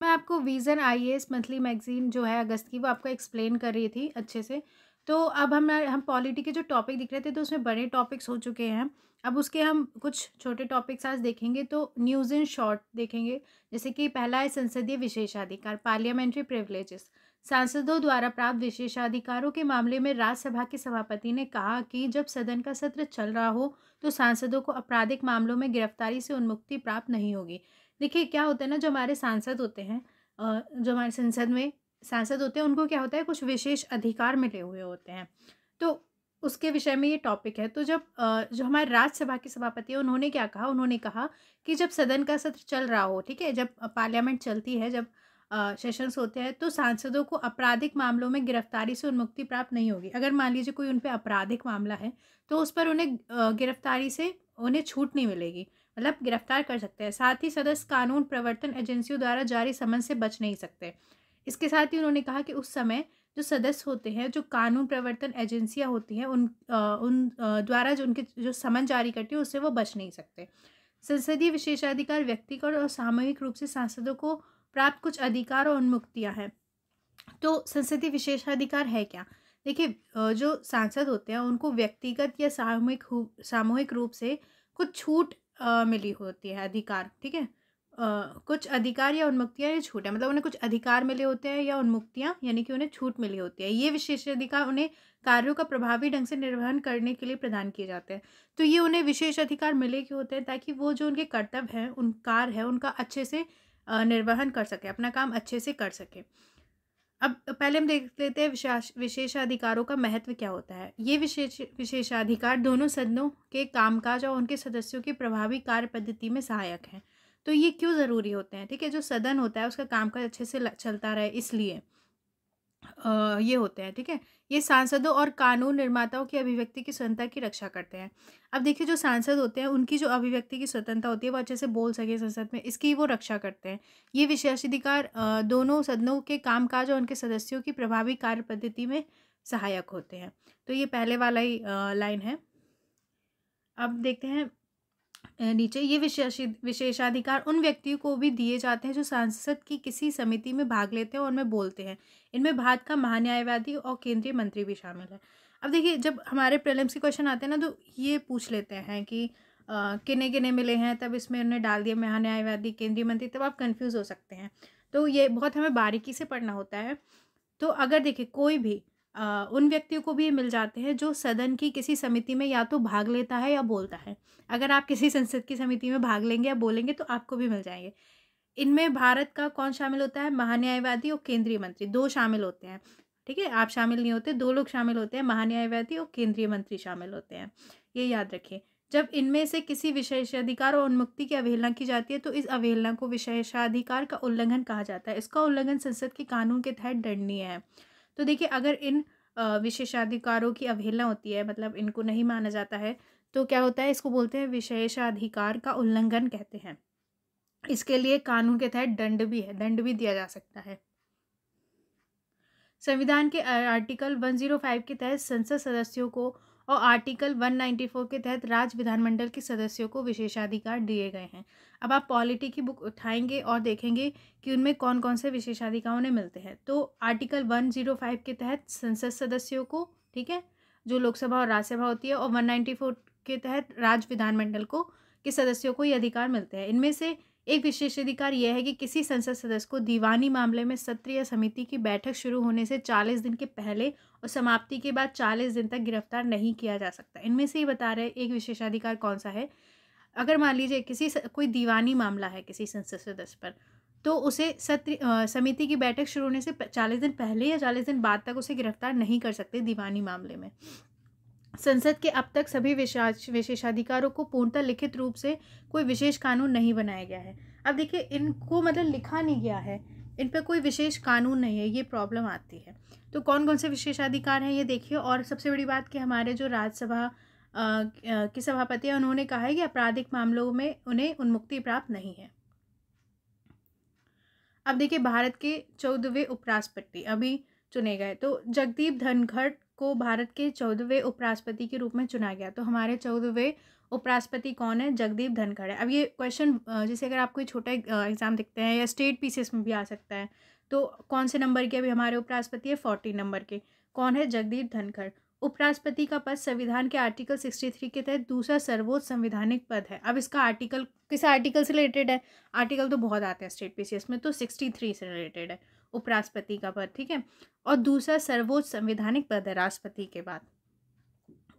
मैं आपको vision IAS monthly magazine जो है अगस्त की, वो आपको एक्सप्लेन कर रही थी अच्छे से। तो अब हम पॉलिटी के जो टॉपिक दिख रहे थे, तो उसमें बड़े टॉपिक्स हो चुके हैं। अब उसके हम कुछ छोटे टॉपिक्स आज देखेंगे, तो न्यूज़ इन शॉर्ट देखेंगे। जैसे कि पहला है संसदीय विशेषाधिकार, पार्लियामेंट्री प्रिविलेजेस। सांसदों द्वारा प्राप्त विशेषाधिकारों के मामले में राज्यसभा के सभापति ने कहा कि जब सदन का सत्र चल रहा हो, तो सांसदों को आपराधिक मामलों में गिरफ्तारी से उन्मुक्ति प्राप्त नहीं होगी। देखिए, क्या होता है ना, जो हमारे सांसद होते हैं, जो हमारे संसद में सांसद होते हैं, उनको क्या होता है, कुछ विशेष अधिकार मिले हुए होते हैं। तो उसके विषय में ये टॉपिक है। तो जब जो हमारे राज्यसभा के सभापति हैं, उन्होंने क्या कहा, उन्होंने कहा कि जब सदन का सत्र चल रहा हो, ठीक है, जब पार्लियामेंट चलती है, जब सेशंस होते हैं, तो सांसदों को आपराधिक मामलों में गिरफ्तारी से उन्मुक्ति प्राप्त नहीं होगी। अगर मान लीजिए कोई उन पे आपराधिक मामला है, तो उस पर उन्हें गिरफ्तारी से उन्हें छूट नहीं मिलेगी, मतलब गिरफ्तार कर सकते हैं। साथ ही सदस्य कानून प्रवर्तन एजेंसियों द्वारा जारी समन से बच नहीं सकते। इसके साथ ही उन्होंने कहा कि उस समय जो सदस्य होते हैं, जो कानून प्रवर्तन एजेंसियां होती हैं, उन द्वारा जो उनके जो समन जारी करती है, उससे वो बच नहीं सकते। संसदीय विशेषाधिकार व्यक्तिगत और सामूहिक रूप से सांसदों को प्राप्त कुछ अधिकार और उन्मुक्तियां हैं। तो संसदीय विशेषाधिकार है क्या? देखिए, जो सांसद होते हैं, उनको व्यक्तिगत या सामूहिक रूप से कुछ छूट मिली होती है, अधिकार, ठीक है? कुछ अधिकार या उन्मुक्तियाँ या छूट है, मतलब उन्हें कुछ अधिकार मिले होते हैं या उन्मुक्तियाँ, यानी कि उन्हें छूट मिली होती है। ये विशेषाधिकार उन्हें कार्यों का प्रभावी ढंग से निर्वहन करने के लिए प्रदान किए जाते हैं। तो ये उन्हें विशेष अधिकार मिले क्यों होते हैं? ताकि वो जो उनके कर्तव्य हैं, उन कार्य है, उनका अच्छे से निर्वहन कर सकें, अपना काम अच्छे से कर सकें। अब पहले हम देख लेते हैं विशेषाधिकारों का महत्व क्या होता है। ये विशेषाधिकार दोनों सदनों के कामकाज और उनके सदस्यों की प्रभावी कार्य पद्धति में सहायक हैं। तो ये क्यों ज़रूरी होते हैं? ठीक है, जो सदन होता है, उसका कामकाज अच्छे से चलता रहे, इसलिए ये होते हैं, ठीक है? ये सांसदों और कानून निर्माताओं की अभिव्यक्ति की स्वतंत्रता की रक्षा करते हैं। अब देखिए, जो सांसद होते हैं, उनकी जो अभिव्यक्ति की स्वतंत्रता होती है, वो अच्छे से बोल सके संसद में, इसकी वो रक्षा करते हैं। ये विशेषाधिकार दोनों सदनों के कामकाज और उनके सदस्यों की प्रभावी कार्य पद्धति में सहायक होते हैं। तो ये पहले वाला ही लाइन है। अब देखते हैं नीचे, ये विशेषाधिकार उन व्यक्तियों को भी दिए जाते हैं जो सांसद की किसी समिति में भाग लेते हैं और उनमें बोलते हैं। इनमें भारत का महान्यायवादी और केंद्रीय मंत्री भी शामिल है। अब देखिए, जब हमारे प्रीलिम्स के क्वेश्चन आते हैं ना, तो ये पूछ लेते हैं कि किन्ने किन्ने मिले हैं, तब इसमें उन्हें डाल दिया महान्यायवादी, केंद्रीय मंत्री, तब आप कंफ्यूज हो सकते हैं। तो ये बहुत हमें बारीकी से पढ़ना होता है। तो अगर देखिए, कोई भी उन व्यक्तियों को भी ये मिल जाते हैं जो सदन की किसी समिति में या तो भाग लेता है या बोलता है। अगर आप किसी संसद की समिति में भाग लेंगे या बोलेंगे, तो आपको भी मिल जाएँगे। इनमें भारत का कौन शामिल होता है? महान्यायवादी और केंद्रीय मंत्री, 2 शामिल होते हैं, ठीक है? आप शामिल नहीं होते, 2 लोग शामिल होते हैं, महान्यायवादी और केंद्रीय मंत्री शामिल होते हैं। ये याद रखिए। जब इनमें से किसी विशेषाधिकार और उन्मुक्ति की अवहेलना की जाती है, तो इस अवहेलना को विशेषाधिकार का उल्लंघन कहा जाता है। इसका उल्लंघन संसद के कानून के तहत दंडनीय है। तो देखिए, अगर इन विशेषाधिकारों की अवहेलना होती है, मतलब इनको नहीं माना जाता है, तो क्या होता है? इसको बोलते हैं विशेषाधिकार का उल्लंघन कहते हैं। इसके लिए कानून के तहत दंड भी है, दंड भी दिया जा सकता है। संविधान के आर्टिकल 105 के तहत संसद सदस्यों को और आर्टिकल 194 के तहत राज्य विधानमंडल के सदस्यों को विशेषाधिकार दिए गए हैं। अब आप पॉलिटी की बुक उठाएंगे और देखेंगे कि उनमें कौन कौन से विशेषाधिकार उन्हें मिलते हैं। तो आर्टिकल 105 के तहत संसद सदस्यों को, ठीक है, जो लोकसभा और राज्यसभा होती है, और 194 के तहत राज्य विधानमंडल को के सदस्यों को ये अधिकार मिलते हैं। इनमें से एक विशेषाधिकार यह है कि किसी संसद सदस्य को दीवानी मामले में सत्र या समिति की बैठक शुरू होने से 40 दिन के पहले और समाप्ति के बाद 40 दिन तक गिरफ्तार नहीं किया जा सकता। इनमें से ही बता रहे हैं एक विशेषाधिकार कौन सा है। अगर मान लीजिए कोई दीवानी मामला है किसी संसद सदस्य पर, तो उसे समिति की बैठक शुरू होने से 40 दिन पहले या 40 दिन बाद तक उसे गिरफ्तार नहीं कर सकते दीवानी मामले में। संसद के अब तक सभी विशेषाधिकारों को पूर्णतः लिखित रूप से कोई विशेष कानून नहीं बनाया गया है। अब देखिए, इनको मतलब लिखा नहीं गया है, इन पर कोई विशेष कानून नहीं है, ये प्रॉब्लम आती है। तो कौन कौन से विशेषाधिकार हैं ये देखिए। और सबसे बड़ी बात कि हमारे जो राज्यसभा के सभापति हैं, उन्होंने कहा है कि आपराधिक मामलों में उन्हें उन्मुक्ति प्राप्त नहीं है। अब देखिए, भारत के 14वें उपराष्ट्रपति अभी चुने गए। तो जगदीप धनखड़ को भारत के 14वें उपराष्ट्रपति के रूप में चुना गया। तो हमारे 14वें उपराष्ट्रपति कौन है? जगदीप धनखड़ है। अब ये क्वेश्चन जैसे अगर आपको छोटा एग्जाम दिखते हैं या स्टेट पीसीएस में भी आ सकता है, तो कौन से नंबर के अभी हमारे उपराष्ट्रपति है? 40 नंबर के। कौन है? जगदीप धनखड़। उपराष्ट्रपति का पद संविधान के आर्टिकल 63 के तहत दूसरा सर्वोच्च संवैधानिक पद है। अब इसका आर्टिकल किस आर्टिकल से रिलेटेड है? आर्टिकल तो बहुत आते हैं स्टेट पीसीएस में, तो 63 से रिलेटेड है उपराष्ट्रपति का पद, ठीक है। और दूसरा सर्वोच्च संवैधानिक पद है राष्ट्रपति के बाद।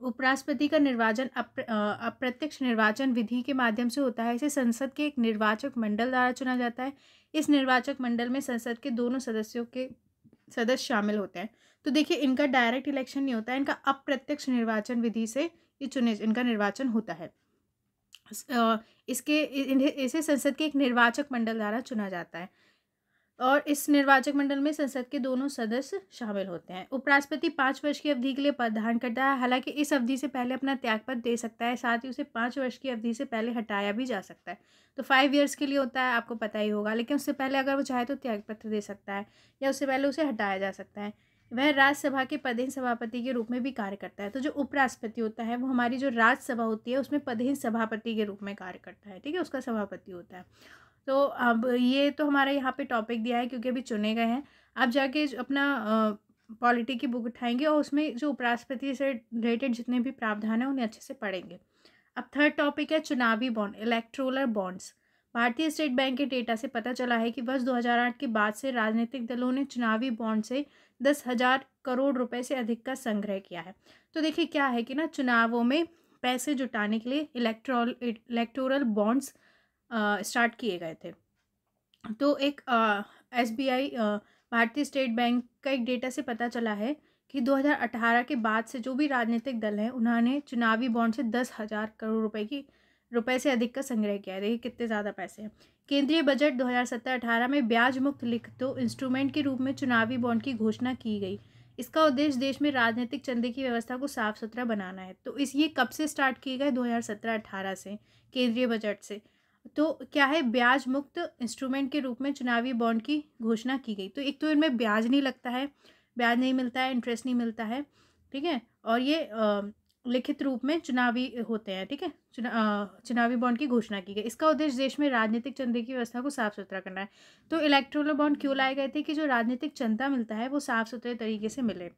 उपराष्ट्रपति का निर्वाचन अप्रत्यक्ष निर्वाचन विधि के माध्यम से होता है। इसे संसद के एक निर्वाचक मंडल द्वारा चुना जाता है। इस निर्वाचक मंडल में संसद के दोनों सदस्य शामिल होते हैं। तो देखिए, इनका डायरेक्ट इलेक्शन नहीं होता है, इनका अप्रत्यक्ष निर्वाचन विधि से इनका निर्वाचन होता है। इसे संसद के एक निर्वाचक मंडल द्वारा चुना जाता है और इस निर्वाचक मंडल में संसद के दोनों सदस्य शामिल होते हैं। उपराष्ट्रपति 5 वर्ष की अवधि के लिए पद धारण करता है। हालांकि इस अवधि से पहले अपना त्यागपत्र दे सकता है, साथ ही उसे 5 वर्ष की अवधि से पहले हटाया भी जा सकता है। तो 5 ईयर्स के लिए होता है, आपको पता ही होगा, लेकिन उससे पहले अगर वो चाहे तो त्यागपत्र दे सकता है या उससे पहले उसे हटाया जा सकता है। वह राज्यसभा के पदेन सभापति के रूप में भी कार्य करता है। तो जो उपराष्ट्रपति होता है वो हमारी जो राज्यसभा होती है उसमें पदेन सभापति के रूप में कार्य करता है, ठीक है, उसका सभापति होता है। तो अब ये तो हमारा यहाँ पे टॉपिक दिया है क्योंकि अभी चुने गए हैं। आप जाके अपना पॉलिटी की बुक उठाएंगे और उसमें जो उपराष्ट्रपति से रिलेटेड जितने भी प्रावधान हैं उन्हें अच्छे से पढ़ेंगे। अब थर्ड टॉपिक है चुनावी बॉन्ड, इलेक्टोरल बॉन्ड्स। भारतीय स्टेट बैंक के डेटा से पता चला है कि वर्ष 2008 के बाद से राजनीतिक दलों ने चुनावी बॉन्ड से 10,000 करोड़ रुपए से अधिक का संग्रह किया है। तो देखिए क्या है कि ना, चुनावों में पैसे जुटाने के लिए इलेक्टोरल बॉन्ड्स स्टार्ट किए गए थे। तो एक एसबीआई भारतीय स्टेट बैंक का एक डेटा से पता चला है कि 2018 के बाद से जो भी राजनीतिक दल हैं उन्होंने चुनावी बॉन्ड से 10,000 करोड़ रुपए से अधिक का संग्रह किया है। देखिए कितने ज़्यादा पैसे हैं। केंद्रीय बजट 2017-18 में ब्याज मुक्त लिखित इंस्ट्रूमेंट के रूप में चुनावी बॉन्ड की घोषणा की गई। इसका उद्देश्य देश में राजनीतिक चंदे की व्यवस्था को साफ सुथरा बनाना है। तो ये कब से स्टार्ट किए गए? 2017-18 से, केंद्रीय बजट से। तो क्या है, ब्याज मुक्त इंस्ट्रूमेंट के रूप में चुनावी बॉन्ड की घोषणा की गई। तो एक तो इनमें ब्याज नहीं लगता है, ब्याज नहीं मिलता है, इंटरेस्ट नहीं मिलता है, ठीक है, और ये लिखित रूप में चुनावी होते हैं, ठीक है। चुनावी बॉन्ड की घोषणा की गई। इसका उद्देश्य देश में राजनीतिक चंदे की व्यवस्था को साफ सुथरा करना है। तो इलेक्टोरल बॉन्ड क्यों लाए गए थे? कि जो राजनीतिक चंदा मिलता है वो साफ सुथरे तरीके से मिले।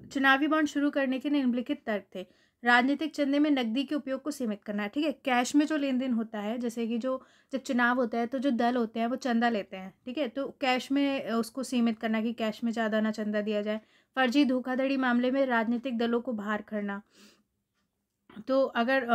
चुनावी बॉन्ड शुरू करने के निम्नलिखित तर्क थे। राजनीतिक चंदे में नकदी के उपयोग को सीमित करना है, ठीक है। कैश में जो लेन देन होता है, जैसे कि जब चुनाव होता है तो जो दल होते हैं वो चंदा लेते हैं, ठीक है, तो कैश में उसको सीमित करना कि कैश में ज़्यादा ना चंदा दिया जाए। फर्जी धोखाधड़ी मामले में राजनीतिक दलों को बाहर करना। तो अगर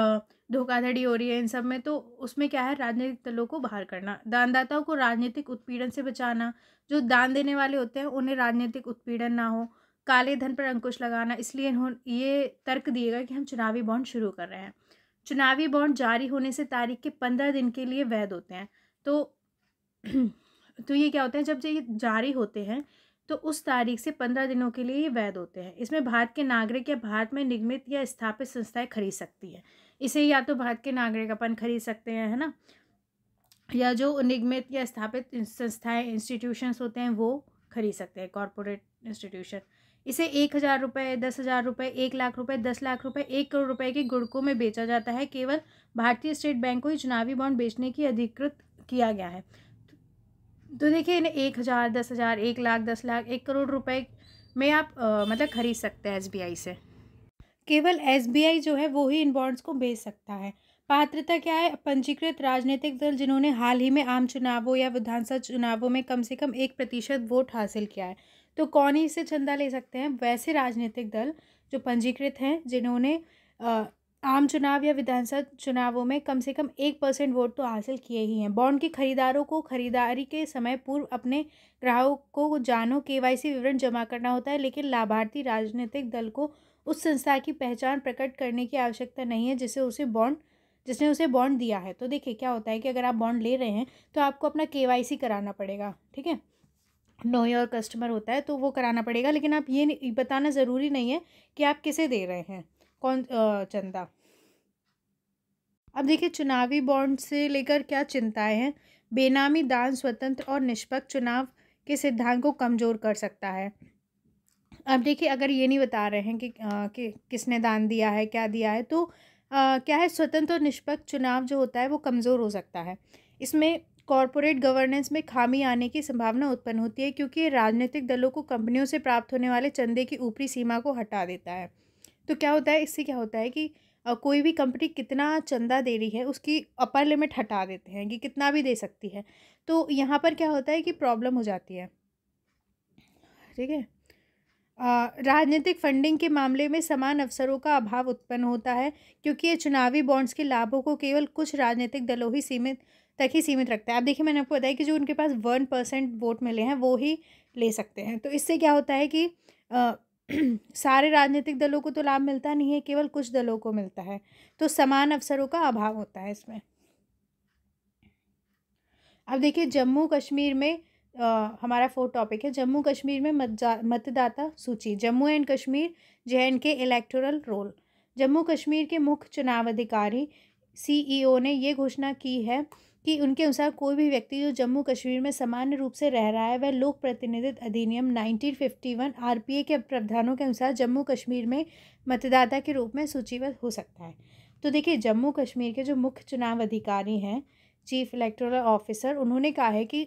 धोखाधड़ी हो रही है इन सब में तो उसमें क्या है, राजनीतिक दलों को बाहर करना। दानदाताओं को राजनीतिक उत्पीड़न से बचाना, जो दान देने वाले होते हैं उन्हें राजनीतिक उत्पीड़न ना हो। काले धन पर अंकुश लगाना, इसलिए ये तर्क दिएगा कि हम चुनावी बॉन्ड शुरू कर रहे हैं। चुनावी बॉन्ड जारी होने से तारीख के 15 दिन के लिए वैध होते हैं। तो ये क्या होता है, जब ये जारी होते हैं तो उस तारीख से 15 दिनों के लिए ये वैध होते हैं। इसमें भारत के नागरिक या भारत में निगमित या स्थापित संस्थाएं खरीद सकती हैं। इसे या तो भारत के नागरिक अपन खरीद सकते हैं, है ना, या जो निगमित या स्थापित संस्थाएं इंस्टीट्यूशंस होते हैं वो खरीद सकते हैं, कॉरपोरेट इंस्टीट्यूशन। इसे 1,000 रुपये, 10,000 रुपये, 1,00,000 रुपये, 10,00,000 रुपये, 1 करोड़ रुपये के गुणकों में बेचा जाता है। केवल भारतीय स्टेट बैंक को ही चुनावी बॉन्ड बेचने की अधिकृत किया गया है। तो देखिए, इन्हें 1,000, 10,000, 1,00,000, 10,00,000, 1 करोड़ रुपए में आप मतलब खरीद सकते हैं एसबीआई से। केवल एसबीआई जो है वो ही इन बॉन्ड्स को बेच सकता है। पात्रता क्या है? पंजीकृत राजनीतिक दल जिन्होंने हाल ही में आम चुनावों या विधानसभा चुनावों में कम से कम 1% वोट हासिल किया है। तो कौन ही इससे चंदा ले सकते हैं? वैसे राजनीतिक दल जो पंजीकृत हैं, जिन्होंने आम चुनाव या विधानसभा चुनावों में कम से कम 1% वोट तो हासिल किए ही हैं। बॉन्ड के खरीदारों को खरीदारी के समय पूर्व अपने ग्राहकों को जानो केवाईसी विवरण जमा करना होता है, लेकिन लाभार्थी राजनीतिक दल को उस संस्था की पहचान प्रकट करने की आवश्यकता नहीं है जिसने उसे बॉन्ड दिया है। तो देखिए क्या होता है कि अगर आप बॉन्ड ले रहे हैं तो आपको अपना केवाईसी कराना पड़ेगा, ठीक है, नो योर कस्टमर होता है तो वो कराना पड़ेगा, लेकिन आप ये बताना ज़रूरी नहीं है कि आप किसे दे रहे हैं, कौन चंदा। अब देखिए, चुनावी बॉन्ड से लेकर क्या चिंताएं हैं। बेनामी दान स्वतंत्र और निष्पक्ष चुनाव के सिद्धांत को कमज़ोर कर सकता है। अब देखिए, अगर ये नहीं बता रहे हैं कि किसने दान दिया है, क्या दिया है, तो क्या है, स्वतंत्र और निष्पक्ष चुनाव जो होता है वो कमज़ोर हो सकता है। इसमें कॉरपोरेट गवर्नेंस में खामी आने की संभावना उत्पन्न होती है, क्योंकि ये राजनीतिक दलों को कंपनियों से प्राप्त होने वाले चंदे की ऊपरी सीमा को हटा देता है। तो क्या होता है, इससे क्या होता है कि कोई भी कंपनी कितना चंदा दे रही है उसकी अपर लिमिट हटा देते हैं कि कितना भी दे सकती है। तो यहाँ पर क्या होता है कि प्रॉब्लम हो जाती है। ठीक है। राजनीतिक फंडिंग के मामले में समान अवसरों का अभाव उत्पन्न होता है, क्योंकि ये चुनावी बॉन्ड्स के लाभों को केवल कुछ राजनीतिक दलों ही सीमित रखता है। अब देखिए, मैंने आपको बताया कि जो उनके पास 1% वोट मिले हैं वो ही ले सकते हैं। तो इससे क्या होता है कि अ, सारे राजनीतिक दलों को तो लाभ मिलता नहीं है, केवल कुछ दलों को मिलता है। तो समान अवसरों का अभाव होता है इसमें। अब देखिए, जम्मू कश्मीर में हमारा 4th टॉपिक है, जम्मू कश्मीर में मतदाता सूची, Jammu and Kashmir JNK electoral roll. Jammu Kashmir के मुख्य चुनाव अधिकारी CEO ने ये घोषणा की है कि उनके अनुसार कोई भी व्यक्ति जो जम्मू कश्मीर में सामान्य रूप से रह रहा है वह लोक प्रतिनिधित्व अधिनियम 1951 RPA के प्रावधानों के अनुसार जम्मू कश्मीर में मतदाता के रूप में सूचीबद्ध हो सकता है। तो देखिए, जम्मू कश्मीर के जो मुख्य चुनाव अधिकारी हैं, चीफ इलेक्टोरल ऑफिसर, उन्होंने कहा है कि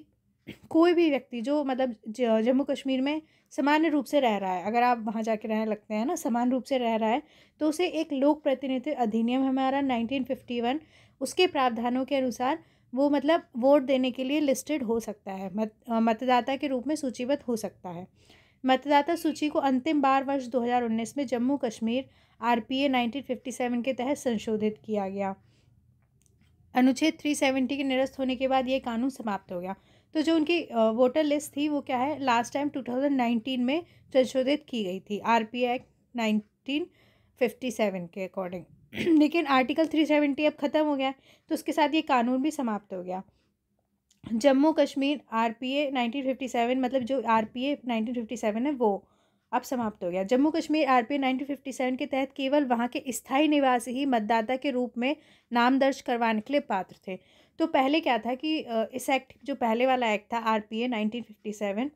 कोई भी व्यक्ति जो मतलब जम्मू कश्मीर में सामान्य रूप से रह रहा है, अगर आप वहाँ जाके रहने लगते हैं ना, सामान्य रूप से रह रहा है, तो उसे एक लोक प्रतिनिधित्व अधिनियम हमारा 1951 उसके प्रावधानों के अनुसार वो मतलब वोट देने के लिए लिस्टेड हो सकता है, मतदाता के रूप में सूचीबद्ध हो सकता है। मतदाता सूची को अंतिम बार वर्ष 2019 में जम्मू कश्मीर RPA 1957 के तहत संशोधित किया गया। अनुच्छेद 370 के निरस्त होने के बाद ये कानून समाप्त हो गया। तो जो उनकी वोटर लिस्ट थी वो क्या है, लास्ट टाइम 2019 में संशोधित की गई थी RPA एक्ट 1957 के अकॉर्डिंग। लेकिन आर्टिकल 370 अब ख़त्म हो गया, तो उसके साथ ये कानून भी समाप्त हो गया। जम्मू कश्मीर RPA 1957 मतलब जो RPA 1957 है वो अब समाप्त हो गया। जम्मू कश्मीर RPA 1957 के तहत केवल वहाँ के स्थायी निवासी ही मतदाता के रूप में नाम दर्ज करवाने के लिए पात्र थे। तो पहले क्या था कि इस एक्ट जो पहले वाला एक्ट था RPA 1957,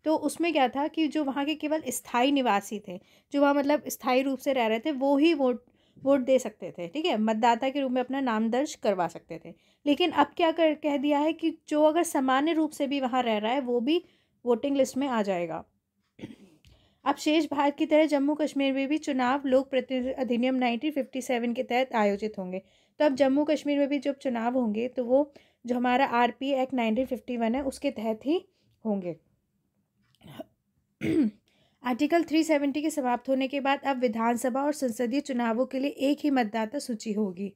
तो उसमें क्या था कि जो वहाँ के केवल स्थायी निवासी थे, जो वहाँ मतलब स्थायी रूप से रह रहे थे, वो ही वोट दे सकते थे। ठीक है, मतदाता के रूप में अपना नाम दर्ज करवा सकते थे। लेकिन अब क्या कह दिया है कि जो अगर सामान्य रूप से भी वहाँ रह रहा है वो भी वोटिंग लिस्ट में आ जाएगा। अब शेष भारत की तरह जम्मू कश्मीर में भी चुनाव लोक प्रतिनिधित्व अधिनियम 1957 के तहत आयोजित होंगे। तो अब जम्मू कश्मीर में भी जब चुनाव होंगे तो वो जो हमारा RPA एक्ट 1951 है उसके तहत ही होंगे। आर्टिकल 370 के समाप्त होने के बाद अब विधानसभा और संसदीय चुनावों के लिए एक ही मतदाता सूची होगी।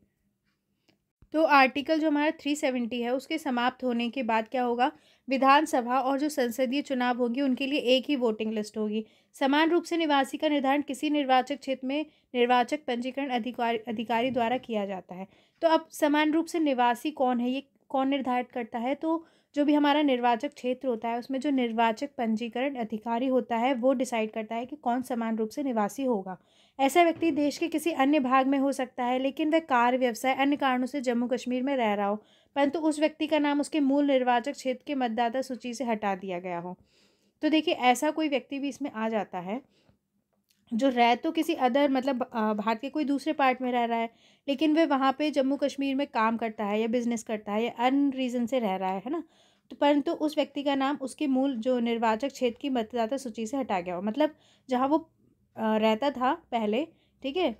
तो आर्टिकल जो हमारा 370 है उसके समाप्त होने के बाद क्या होगा, विधानसभा और जो संसदीय चुनाव होंगे उनके लिए एक ही वोटिंग लिस्ट होगी। समान रूप से निवासी का निर्धारण किसी निर्वाचक क्षेत्र में निर्वाचक पंजीकरण अधिकारी द्वारा किया जाता है। तो अब समान रूप से निवासी कौन है, ये कौन निर्धारित करता है, तो जो भी हमारा निर्वाचक क्षेत्र होता है उसमें जो निर्वाचक पंजीकरण अधिकारी होता है वो डिसाइड करता है कि कौन समान रूप से निवासी होगा। ऐसा व्यक्ति देश के किसी अन्य भाग में हो सकता है, लेकिन वह कार्य, व्यवसाय, अन्य कारणों से जम्मू कश्मीर में रह रहा हो, परंतु उस व्यक्ति का नाम उसके मूल निर्वाचक क्षेत्र के मतदाता सूची से हटा दिया गया हो। तो देखिए, ऐसा कोई व्यक्ति भी इसमें आ जाता है जो रह तो किसी अदर मतलब भारत के कोई दूसरे पार्ट में रह रहा है, लेकिन वह वहाँ पे जम्मू कश्मीर में काम करता है या बिजनेस करता है या अन्य रीज़न से रह रहा है ना। तो परंतु उस व्यक्ति का नाम उसके मूल जो निर्वाचक क्षेत्र की मतदाता सूची से हटा गया हो, मतलब जहाँ वो रहता था पहले। ठीक है,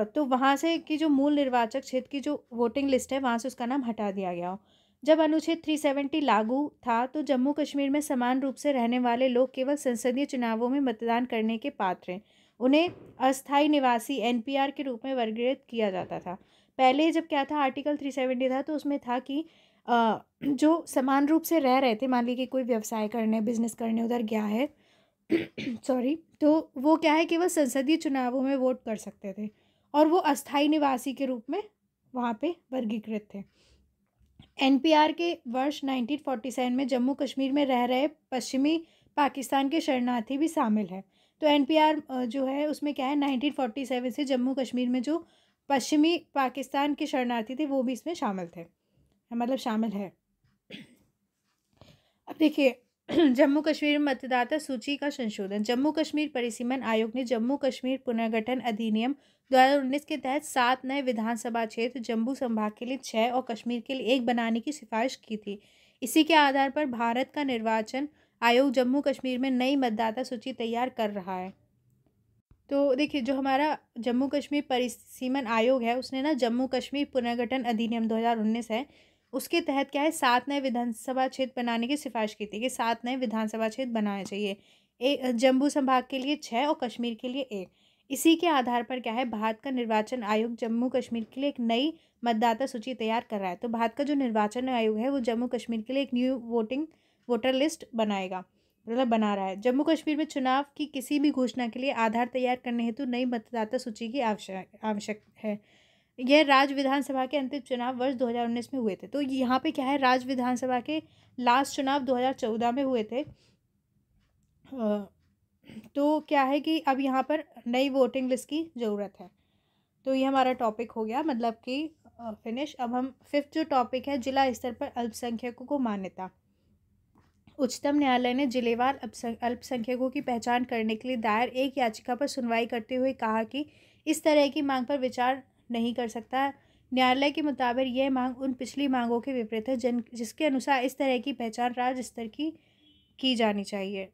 तो वहाँ से कि जो मूल निर्वाचक क्षेत्र की जो वोटिंग लिस्ट है वहाँ से उसका नाम हटा दिया गया हो। जब अनुच्छेद 370 लागू था तो जम्मू कश्मीर में समान रूप से रहने वाले लोग केवल संसदीय चुनावों में मतदान करने के पात्र हैं। उन्हें अस्थायी निवासी NPR के रूप में वर्गीकृत किया जाता था। पहले जब क्या था, आर्टिकल 370 था तो उसमें था कि जो समान रूप से रह रहे थे, मान लीजिए कोई व्यवसाय करने, बिजनेस करने उधर गया है सॉरी, तो वो क्या है, केवल संसदीय चुनावों में वोट कर सकते थे और वो अस्थायी निवासी के रूप में वहाँ पे वर्गीकृत थे। NPR के वर्ष 1947 में जम्मू कश्मीर में रह रहे पश्चिमी पाकिस्तान के शरणार्थी भी शामिल हैं। तो NPR जो है उसमें क्या है, 1947 से जम्मू कश्मीर में जो पश्चिमी पाकिस्तान के शरणार्थी थे वो भी इसमें शामिल थे, मतलब शामिल है। अब देखिए, जम्मू कश्मीर में मतदाता सूची का संशोधन। जम्मू कश्मीर परिसीमन आयोग ने जम्मू कश्मीर पुनर्गठन अधिनियम 2019 के तहत 7 नए विधानसभा क्षेत्र जम्मू संभाग के लिए 6 और कश्मीर के लिए 1 बनाने की सिफारिश की थी। इसी के आधार पर भारत का निर्वाचन आयोग जम्मू कश्मीर में नई मतदाता सूची तैयार कर रहा है। तो देखिए, जो हमारा जम्मू कश्मीर परिसीमन आयोग है उसने ना जम्मू कश्मीर पुनर्गठन अधिनियम 2019 है, उसके तहत क्या है 7 नए विधानसभा क्षेत्र बनाने की सिफारिश की थी कि 7 नए विधानसभा क्षेत्र बनाने चाहिए। जम्मू संभाग के लिए 6 और कश्मीर के लिए 1। इसी के आधार पर क्या है भारत का निर्वाचन आयोग जम्मू कश्मीर के लिए एक नई मतदाता सूची तैयार कर रहा है। तो भारत का जो निर्वाचन आयोग है वो जम्मू कश्मीर के लिए एक न्यू वोटर लिस्ट बनाएगा, मतलब बना रहा है। जम्मू कश्मीर में चुनाव की किसी भी घोषणा के लिए आधार तैयार करने हेतु नई मतदाता सूची की आवश्यक है। यह राज्य विधानसभा के अंतिम चुनाव वर्ष 2019 में हुए थे। तो यहाँ पे क्या है, राज्य विधानसभा के लास्ट चुनाव 2014 में हुए थे। तो क्या है कि अब यहाँ पर नई वोटिंग लिस्ट की ज़रूरत है। तो ये हमारा टॉपिक हो गया, मतलब कि फिनिश। अब हम 5th जो टॉपिक है, जिला स्तर पर अल्पसंख्यकों को मान्यता। उच्चतम न्यायालय ने जिलेवार अल्पसंख्यकों की पहचान करने के लिए दायर एक याचिका पर सुनवाई करते हुए कहा कि इस तरह की मांग पर विचार नहीं कर सकता। न्यायालय के मुताबिक यह मांग उन पिछली मांगों के विपरीत है जिसके अनुसार इस तरह की पहचान राज्य स्तर की जानी चाहिए।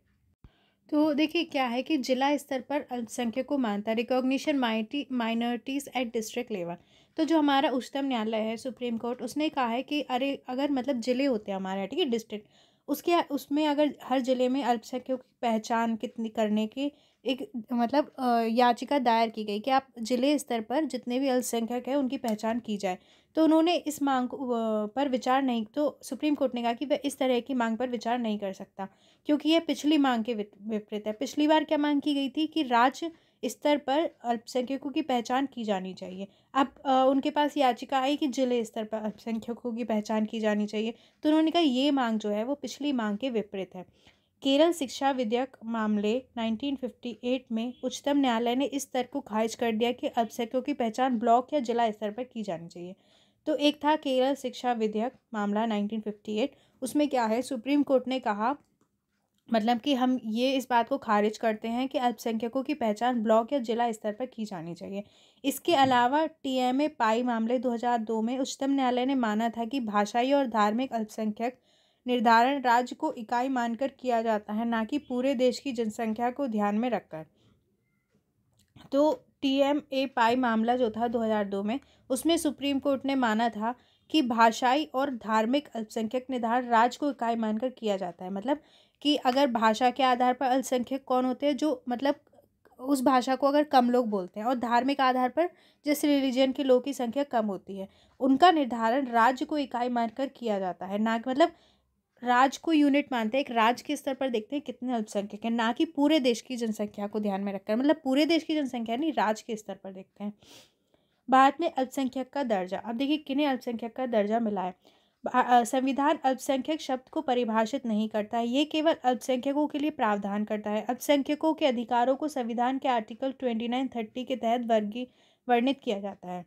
तो देखिए, क्या है कि जिला स्तर पर अल्पसंख्यकों को मानता recognition minorities at district level. तो जो हमारा उच्चतम न्यायालय है, सुप्रीम कोर्ट, उसने कहा है कि अरे अगर मतलब ज़िले होते हैं हमारे, ठीक है, डिस्ट्रिक्ट, उसमें अगर हर ज़िले में अल्पसंख्यकों की पहचान कितनी करने की एक मतलब याचिका दायर की गई कि आप ज़िले स्तर पर जितने भी अल्पसंख्यक हैं उनकी पहचान की जाए। तो उन्होंने इस मांग पर विचार नहीं, तो सुप्रीम कोर्ट ने कहा कि वह इस तरह की मांग पर विचार नहीं कर सकता, क्योंकि यह पिछली मांग के विपरीत है। पिछली बार क्या मांग की गई थी कि राज्य स्तर पर अल्पसंख्यकों की पहचान की जानी चाहिए। अब उनके पास याचिका आई कि जिले स्तर पर अल्पसंख्यकों की पहचान की जानी चाहिए। तो उन्होंने कहा ये मांग जो है वो पिछली मांग के विपरीत है। केरल शिक्षा विधेयक मामले 1958 में उच्चतम न्यायालय ने इस तर्क को खारिज कर दिया कि अल्पसंख्यकों की पहचान ब्लॉक या जिला स्तर पर की जानी चाहिए। तो एक था केरल शिक्षा विधेयक मामला 1958, उसमें क्या है, सुप्रीम कोर्ट ने कहा मतलब कि हम ये इस बात को खारिज करते हैं कि अल्पसंख्यकों की पहचान ब्लॉक या जिला स्तर पर की जानी चाहिए। इसके अलावा टीएमए पाई मामले 2002 में उच्चतम न्यायालय ने माना था कि भाषाई और धार्मिक अल्पसंख्यक निर्धारण राज्य को इकाई मानकर किया जाता है, ना कि पूरे देश की जनसंख्या को ध्यान में रखकर। तो टीएमए पाई मामला जो था 2002 में, उसमें सुप्रीम कोर्ट ने माना था कि भाषाई और धार्मिक अल्पसंख्यक निर्धारण राज्य को इकाई मानकर किया जाता है। मतलब कि अगर भाषा के आधार पर अल्पसंख्यक कौन होते हैं, जो मतलब उस भाषा को अगर कम लोग बोलते हैं, और धार्मिक आधार पर जिस रिलीजन के लोग की संख्या कम होती है, उनका निर्धारण राज्य को इकाई मानकर किया जाता है। ना मतलब राज्य को यूनिट मानते हैं, एक राज्य के स्तर पर देखते हैं कितने अल्पसंख्यक हैं, ना कि पूरे देश की जनसंख्या को ध्यान में रखकर, मतलब पूरे देश की जनसंख्या नहीं, राज्य के स्तर पर देखते हैं। भारत में अल्पसंख्यक का दर्जा। अब देखिए किन्हें अल्पसंख्यक का दर्जा मिला है। संविधान अल्पसंख्यक शब्द को परिभाषित नहीं करता है, ये केवल अल्पसंख्यकों के लिए प्रावधान करता है। अल्पसंख्यकों के अधिकारों को संविधान के आर्टिकल 29-30 के तहत वर्णित किया जाता है।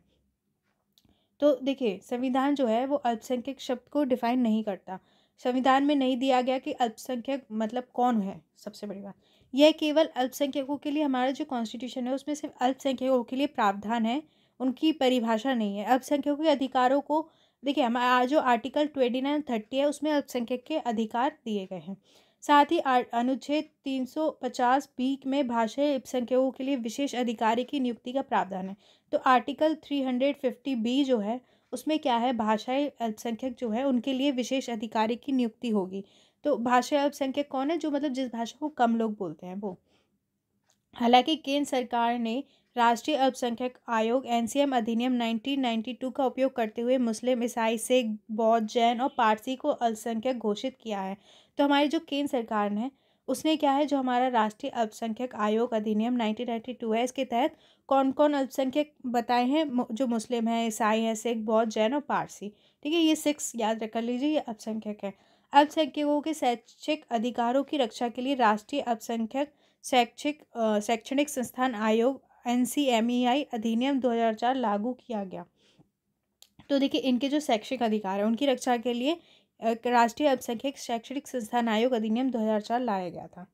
तो देखिए, संविधान जो है वो अल्पसंख्यक शब्द को डिफाइन नहीं करता। संविधान में नहीं दिया गया कि अल्पसंख्यक मतलब कौन है। सबसे बड़ी बात यह केवल अल्पसंख्यकों के लिए, हमारा जो कॉन्स्टिट्यूशन है उसमें सिर्फ अल्पसंख्यकों के लिए प्रावधान है, उनकी परिभाषा नहीं है। अल्पसंख्यकों के अधिकारों को देखिए, हमारा जो आर्टिकल 29-30 है उसमें अल्पसंख्यक के अधिकार दिए गए हैं। साथ ही अनुच्छेद 350 में भाषाई अल्पसंख्यकों के लिए विशेष अधिकारी की नियुक्ति का प्रावधान है। तो आर्टिकल 350 जो है उसमें क्या है, भाषाई अल्पसंख्यक जो है उनके लिए विशेष अधिकारी की नियुक्ति होगी। तो भाषाई अल्पसंख्यक कौन है, जो मतलब जिस भाषा को कम लोग बोलते हैं वो। हालांकि केंद्र सरकार ने राष्ट्रीय अल्पसंख्यक आयोग एनसीएम अधिनियम 1992 का उपयोग करते हुए मुस्लिम, ईसाई, सिख, बौद्ध, जैन और पारसी को अल्पसंख्यक घोषित किया है। तो हमारी जो केंद्र सरकार ने उसने क्या है, जो हमारा राष्ट्रीय अल्पसंख्यक आयोग अधिनियम 1992 है, इसके तहत कौन कौन अल्पसंख्यक बताए हैं, जो मुस्लिम है, ईसाई है, सिख, बौद्ध, जैन और पारसी। ठीक है, ये 6 याद कर लीजिए, ये अल्पसंख्यक है। अल्पसंख्यकों के शैक्षिक अधिकारों की रक्षा के लिए राष्ट्रीय अल्पसंख्यक शैक्षणिक संस्थान आयोग NCMEI अधिनियम 2004 लागू किया गया। तो देखिए, इनके जो शैक्षिक अधिकार है उनकी रक्षा के लिए राष्ट्रीय अल्पसंख्यक शैक्षणिक संस्थान आयोग अधिनियम 2004 लाया गया था।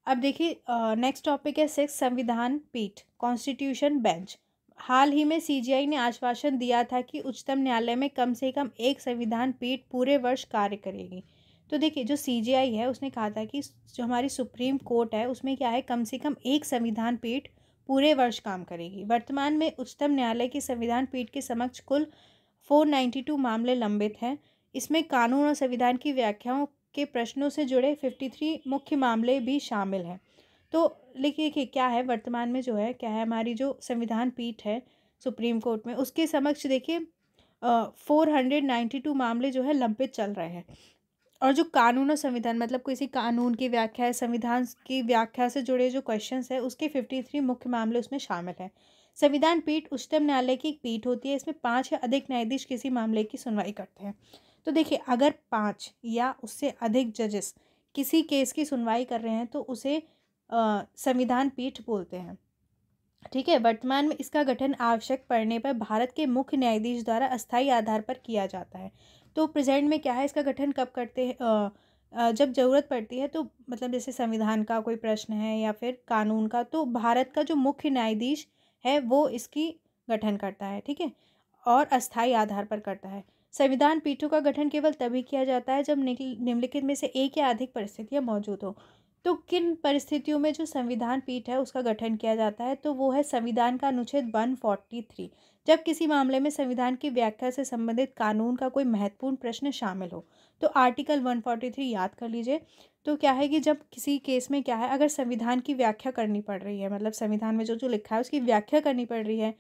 अब देखिए नेक्स्ट टॉपिक है 6 संविधान पीठ कॉन्स्टिट्यूशन बेंच। हाल ही में सीजीआई ने आश्वासन दिया था कि उच्चतम न्यायालय में कम से कम एक संविधान पीठ पूरे वर्ष कार्य करेगी। तो देखिए जो सीजीआई है उसने कहा था कि जो हमारी सुप्रीम कोर्ट है उसमें क्या है, कम से कम एक संविधान पीठ पूरे वर्ष काम करेगी। वर्तमान में उच्चतम न्यायालय की संविधान पीठ के समक्ष कुल 492 मामले लंबित हैं। इसमें कानून और संविधान की व्याख्याओं के प्रश्नों से जुड़े 53 मुख्य मामले भी शामिल हैं। तो देखिए क्या है, वर्तमान में जो है क्या है, हमारी जो संविधान पीठ है सुप्रीम कोर्ट में उसके समक्ष देखिए 492 मामले जो है लंबित चल रहे हैं। और जो कानून और संविधान मतलब किसी कानून की व्याख्या है, संविधान की व्याख्या से जुड़े जो क्वेश्चंस है उसके 53 मुख्य मामले उसमें शामिल हैं। संविधान पीठ उच्चतम न्यायालय की एक पीठ होती है। इसमें 5 या अधिक न्यायाधीश किसी मामले की सुनवाई करते हैं। तो देखिए अगर 5 या उससे अधिक जजेस किसी केस की सुनवाई कर रहे हैं तो उसे संविधान पीठ बोलते हैं। ठीक है, वर्तमान में इसका गठन आवश्यक पड़ने पर भारत के मुख्य न्यायाधीश द्वारा अस्थायी आधार पर किया जाता है। तो प्रेजेंट में क्या है, इसका गठन कब करते हैं, जब ज़रूरत पड़ती है। तो मतलब जैसे संविधान का कोई प्रश्न है या फिर कानून का, तो भारत का जो मुख्य न्यायाधीश है वो इसकी गठन करता है। ठीक है, और अस्थायी आधार पर करता है। संविधान पीठों का गठन केवल तभी किया जाता है जब निम्नलिखित में से एक या अधिक परिस्थितियां मौजूद हो। तो किन परिस्थितियों में जो संविधान पीठ है उसका गठन किया जाता है, तो वो है संविधान का अनुच्छेद 143, जब किसी मामले में संविधान की व्याख्या से संबंधित कानून का कोई महत्वपूर्ण प्रश्न शामिल हो। तो आर्टिकल 143 याद कर लीजिए। तो क्या है कि जब किसी केस में क्या है, अगर संविधान की व्याख्या करनी पड़ रही है, मतलब संविधान में जो जो लिखा है उसकी व्याख्या करनी पड़ रही है,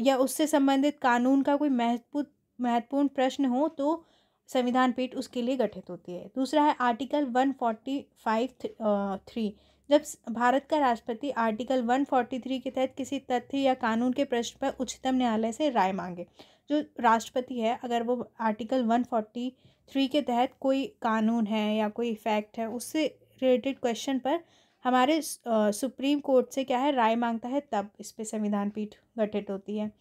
या उससे संबंधित कानून का कोई महत्वपूर्ण प्रश्न हो, तो संविधान पीठ उसके लिए गठित होती है। दूसरा है आर्टिकल 145(3), जब भारत का राष्ट्रपति आर्टिकल 143 के तहत किसी तथ्य या कानून के प्रश्न पर उच्चतम न्यायालय से राय मांगे। जो राष्ट्रपति है अगर वो आर्टिकल 143 के तहत कोई कानून है या कोई फैक्ट है उससे रिलेटेड क्वेश्चन पर हमारे सुप्रीम कोर्ट से क्या है राय मांगता है, तब इस पे संविधान पीठ गठित होती है।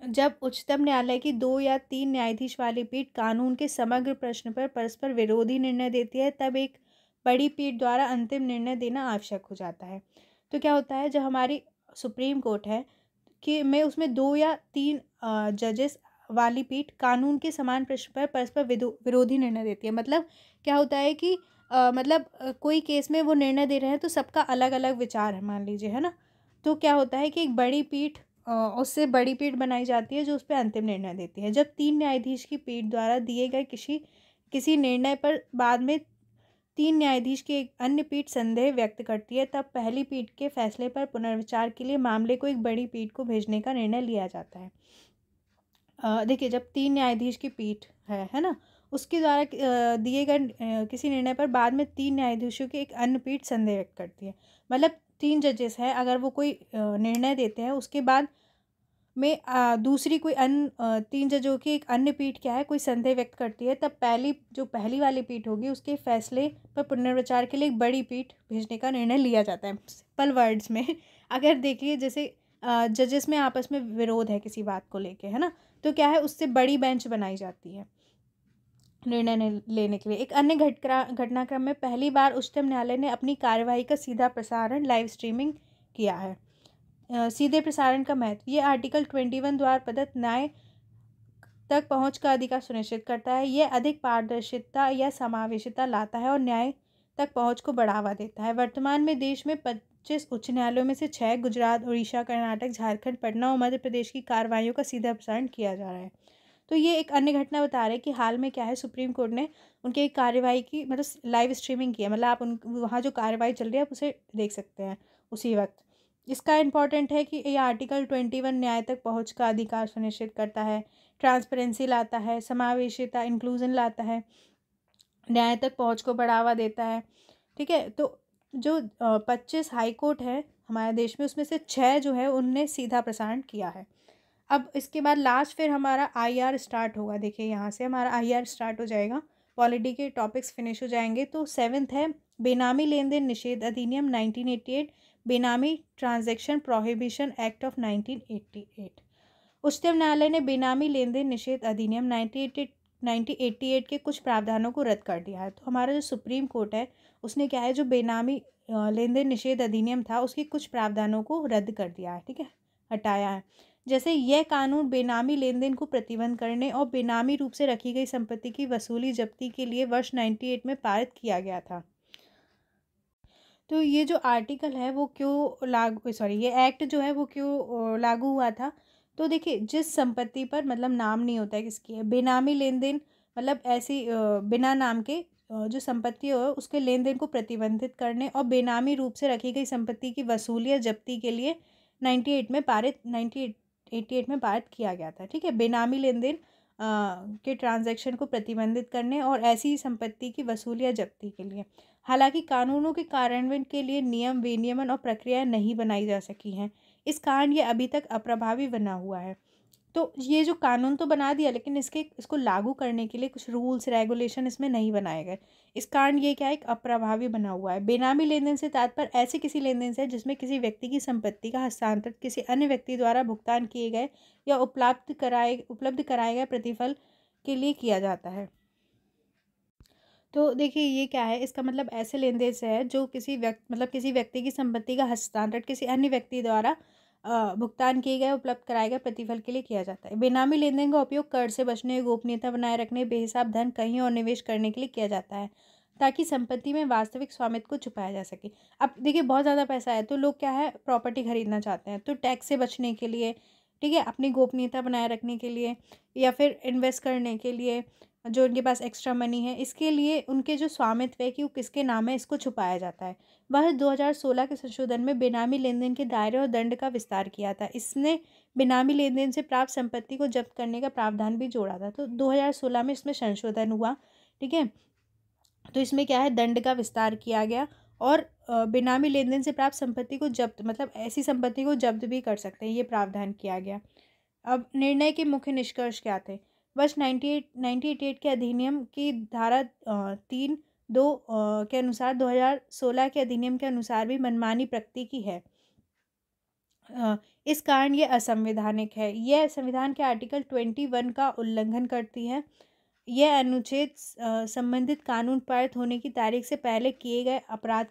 जब उच्चतम न्यायालय की 2 या 3 न्यायाधीश वाली पीठ कानून के समग्र प्रश्न पर परस्पर विरोधी निर्णय देती है, तब एक बड़ी पीठ द्वारा अंतिम निर्णय देना आवश्यक हो जाता है। तो क्या होता है, जब हमारी सुप्रीम कोर्ट है कि में उसमें 2 या 3 जजेस वाली पीठ कानून के समान प्रश्न पर परस्पर विरोधी निर्णय देती है। मतलब क्या होता है कि कोई केस में वो निर्णय दे रहे हैं तो सबका अलग अलग विचार है, मान लीजिए, है ना। तो क्या होता है कि एक बड़ी पीठ उससे बड़ी पीठ बनाई जाती है जो उस पर अंतिम निर्णय देती है। जब 3 न्यायाधीश की पीठ द्वारा दिए गए किसी निर्णय पर बाद में 3 न्यायाधीश की एक अन्य पीठ संदेह व्यक्त करती है, तब पहली पीठ के फैसले पर पुनर्विचार के लिए मामले को एक बड़ी पीठ को भेजने का निर्णय लिया जाता है। देखिए जब 3 न्यायाधीश की पीठ है ना, उसके द्वारा दिए गए किसी निर्णय पर बाद में 3 न्यायाधीशों की एक अन्य पीठ संदेह व्यक्त करती है। मतलब 3 जजेस हैं, अगर वो कोई निर्णय देते हैं उसके बाद में दूसरी कोई 3 जजों की एक अन्य पीठ क्या है कोई संदेह व्यक्त करती है, तब पहली वाली पीठ होगी उसके फैसले पर पुनर्विचार के लिए एक बड़ी पीठ भेजने का निर्णय लिया जाता है। सिंपल वर्ड्स में अगर देखिए जैसे जजेस में आपस में विरोध है किसी बात को लेके, है ना, तो क्या है उससे बड़ी बेंच बनाई जाती है निर्णय लेने के लिए। एक अन्य घटनाक्रम में पहली बार उच्चतम न्यायालय ने अपनी कार्यवाही का सीधा प्रसारण लाइव स्ट्रीमिंग किया है। सीधे प्रसारण का महत्व, ये आर्टिकल 21 द्वारा प्रदत्त न्याय तक पहुंच का अधिकार सुनिश्चित करता है। यह अधिक पारदर्शिता या समावेशिता लाता है और न्याय तक पहुंच को बढ़ावा देता है। वर्तमान में देश में 25 उच्च न्यायालयों में से 6 गुजरात, उड़ीसा, कर्नाटक, झारखंड, पटना और मध्य प्रदेश की कार्रवाइयों का सीधा प्रसारण किया जा रहा है। तो ये एक अन्य घटना बता रहे हैं कि हाल में क्या है, सुप्रीम कोर्ट ने उनकी एक कार्यवाही की मतलब लाइव स्ट्रीमिंग किया। मतलब आप वहाँ जो कार्यवाही चल रही है आप उसे देख सकते हैं उसी वक्त। इसका इम्पॉर्टेंट है कि ये आर्टिकल 21 न्याय तक पहुँच का अधिकार सुनिश्चित करता है, ट्रांसपेरेंसी लाता है, समावेशिता इंक्लूजन लाता है, न्याय तक पहुँच को बढ़ावा देता है। ठीक है, तो जो 25 हाई कोर्ट है हमारे देश में उसमें से 6 जो है उनने सीधा प्रसारण किया है। अब इसके बाद लास्ट फिर हमारा IR स्टार्ट होगा। देखिए यहाँ से हमारा IR स्टार्ट हो जाएगा, पॉलिटी के टॉपिक्स फिनिश हो जाएंगे। तो 7th है बेनामी लेन देन निषेध अधिनियम 1988, बेनामी ट्रांजैक्शन प्रोहिबिशन एक्ट ऑफ 1988। उच्चतम न्यायालय ने बेनामी लेन देन निषेध अधिनियम 1988 के कुछ प्रावधानों को रद्द कर दिया है। तो हमारा जो सुप्रीम कोर्ट है उसने क्या है, जो बेनामी लेन देन निषेध अधिनियम था उसके कुछ प्रावधानों को रद्द कर दिया है, ठीक है, हटाया है। जैसे यह कानून बेनामी लेन देन को प्रतिबंध करने और बेनामी रूप से रखी गई संपत्ति की वसूली जब्ती के लिए वर्ष 98 में पारित किया गया था। तो ये जो आर्टिकल है वो क्यों लागू, सॉरी, ये एक्ट जो है वो क्यों लागू हुआ था। तो देखिए, जिस संपत्ति पर मतलब नाम नहीं होता है किसकी है, बेनामी लेन देन मतलब ऐसी बिना नाम के जो संपत्ति हो उसके लेन देन को प्रतिबंधित करने और बेनामी रूप से रखी गई संपत्ति की वसूली या जब्ती के लिए 1988 में पारित किया गया था, ठीक है। बेनामी लेन देन के ट्रांजैक्शन को प्रतिबंधित करने और ऐसी संपत्ति की वसूली या जब्ती के लिए। हालांकि कानूनों के कार्यान्वयन के लिए नियम, विनियमन और प्रक्रियाएं नहीं बनाई जा सकी हैं, इस कारण ये अभी तक अप्रभावी बना हुआ है। तो ये जो कानून तो बना दिया, लेकिन इसको लागू करने के लिए कुछ रूल्स रेगुलेशन इसमें नहीं बनाए गए, इस कारण ये क्या है, एक अप्रभावी बना हुआ है। बेनामी लेन देन से तात्पर्य ऐसे किसी लेन देन से है जिसमें किसी व्यक्ति की संपत्ति का हस्तांतरण किसी अन्य व्यक्ति द्वारा भुगतान किए गए या उपलब्ध कराए गए प्रतिफल के लिए किया जाता है। तो देखिए, ये क्या है, इसका मतलब ऐसे लेन देन से है जो किसी व्यक्ति की संपत्ति का हस्तांतरण किसी अन्य व्यक्ति द्वारा भुगतान किए गए उपलब्ध कराए गए प्रतिफल के लिए किया जाता है। बेनामी लेन देन का उपयोग कर से बचने, गोपनीयता बनाए रखने, बेहिसाब धन कहीं और निवेश करने के लिए किया जाता है ताकि संपत्ति में वास्तविक स्वामित्व को छुपाया जा सके। अब देखिए, बहुत ज़्यादा पैसा है तो लोग क्या है, प्रॉपर्टी खरीदना चाहते हैं, तो टैक्स से बचने के लिए, ठीक है, अपनी गोपनीयता बनाए रखने के लिए या फिर इन्वेस्ट करने के लिए, जो उनके पास एक्स्ट्रा मनी है, इसके लिए उनके जो स्वामित्व है कि वो किसके नाम है इसको छुपाया जाता है। वह 2016 के संशोधन में बेनामी लेन देन के दायरे और दंड का विस्तार किया था। इसने बेनामी लेन देन से प्राप्त संपत्ति को जब्त करने का प्रावधान भी जोड़ा था। तो 2016 में इसमें संशोधन हुआ, ठीक है। तो इसमें क्या है, दंड का विस्तार किया गया और बेनामी लेन देन से प्राप्त संपत्ति को जब्त, मतलब ऐसी संपत्ति को जब्त भी कर सकते हैं, ये प्रावधान किया गया। अब निर्णय के मुख्य निष्कर्ष क्या थे। वर्ष 1988 के अधिनियम की धारा 3(2) के अनुसार 2016 के अधिनियम के अनुसार भी मनमानी प्रकृति की है। इस कारण ये असंवैधानिक है। यह संविधान के आर्टिकल 21 का उल्लंघन करती है। यह अनुच्छेद संबंधित कानून पारित होने की तारीख से पहले किए गए अपराध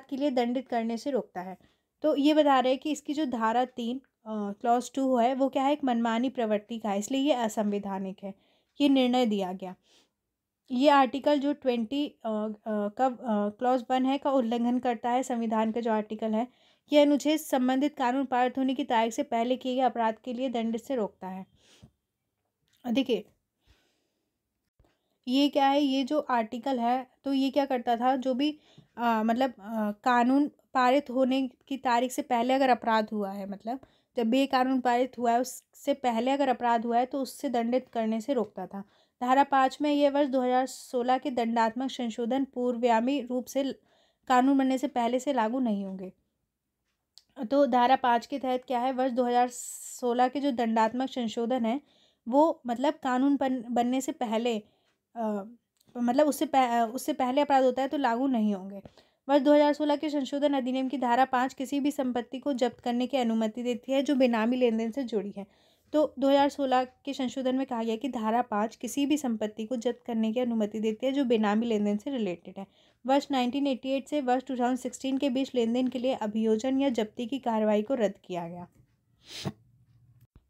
के लिए दंडित करने से रोकता है। तो ये बता रहे हैं कि इसकी जो धारा 3 क्लॉज 2 है वो क्या है, एक मनमानी प्रवृत्ति का है, इसलिए ये असंवैधानिक है, ये निर्णय दिया गया। ये आर्टिकल जो 20 का क्लॉज 1 है का उल्लंघन करता है। संविधान का जो आर्टिकल है, यह अनुच्छेद संबंधित कानून पारित होने की तारीख से पहले किए गए अपराध के लिए दंड से रोकता है। देखिए, ये क्या है, ये जो आर्टिकल है तो ये क्या करता था, जो भी कानून पारित होने की तारीख से पहले अगर अपराध हुआ है, मतलब जब भी ये कानून पारित हुआ है उससे पहले अगर अपराध हुआ है तो उससे दंडित करने से रोकता था। धारा 5 में यह वर्ष 2016 के दंडात्मक संशोधन पूर्वगामी रूप से कानून बनने से पहले से लागू नहीं होंगे। तो धारा 5 के तहत क्या है, वर्ष 2016 के जो दंडात्मक संशोधन है वो मतलब कानून बनने से पहले मतलब उससे पहले अपराध होता है तो लागू नहीं होंगे। वर्ष 2016 के संशोधन अधिनियम की धारा 5 किसी भी संपत्ति को जब्त करने की अनुमति देती है जो बेनामी लेन देन से जुड़ी है। तो 2016 के संशोधन में कहा गया कि धारा 5 किसी भी संपत्ति को जब्त करने की अनुमति देती है जो बेनामी लेन देन से रिलेटेड है। वर्ष 1988 से वर्ष 2016 के बीच लेन देन के लिए अभियोजन या जब्ती की कार्रवाई को रद्द किया गया।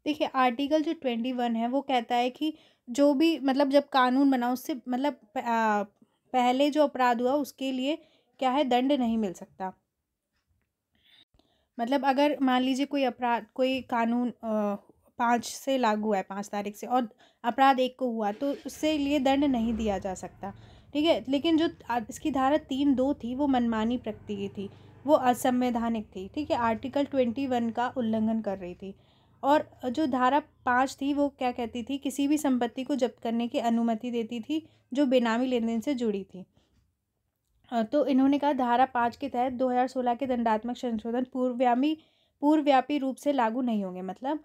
देखिए, आर्टिकल जो 21 है वो कहता है कि जो भी मतलब जब कानून बना उससे मतलब पहले जो अपराध हुआ उसके लिए क्या है, दंड नहीं मिल सकता। मतलब अगर मान लीजिए कोई कानून 5 से लागू है, 5 तारीख से, और अपराध 1 को हुआ तो उससे लिए दंड नहीं दिया जा सकता, ठीक है। लेकिन जो इसकी धारा 3(2) थी वो मनमानी प्रकृति की थी, वो असंवैधानिक थी, ठीक है, आर्टिकल 21 का उल्लंघन कर रही थी। और जो धारा 5 थी वो क्या कहती थी, किसी भी संपत्ति को जब्त करने की अनुमति देती थी जो बेनामी लेन देन से जुड़ी थी। तो इन्होंने कहा धारा 5 के तहत 2016 के दंडात्मक संशोधन पूर्वव्यापी रूप से लागू नहीं होंगे। मतलब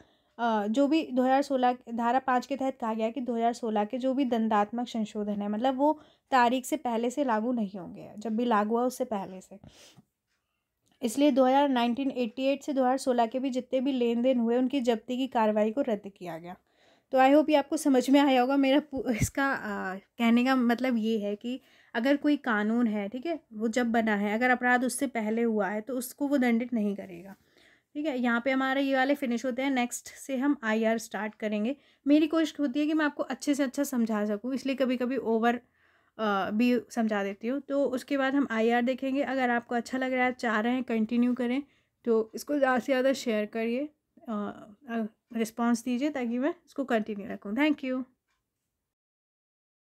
जो भी 2016 धारा 5 के तहत कहा गया कि 2016 के जो भी दंडात्मक संशोधन है मतलब वो तारीख से पहले से लागू नहीं होंगे, जब भी लागू हुआ उससे पहले से। इसलिए 1988 से 2016 के भी जितने भी लेन देन हुए उनकी जब्ती की कार्रवाई को रद्द किया गया। तो आई होप ये आपको समझ में आया होगा। मेरा इसका कहने का मतलब ये है कि अगर कोई कानून है, ठीक है, वो जब बना है, अगर अपराध उससे पहले हुआ है तो उसको वो दंडित नहीं करेगा। ठीक है, यहाँ पे हमारा ये वाले फिनिश होते हैं। नेक्स्ट से हम आईआर स्टार्ट करेंगे। मेरी कोशिश होती है कि मैं आपको अच्छे से अच्छा समझा सकूँ, इसलिए कभी कभी ओवर भी समझा देती हूँ। तो उसके बाद हम आईआर देखेंगे। अगर आपको अच्छा लग रहा है, चाह रहे हैं कंटिन्यू करें, तो इसको ज़्यादा से ज़्यादा शेयर करिए, रिस्पॉन्स दीजिए ताकि मैं इसको कंटिन्यू रखूँ। Thank you.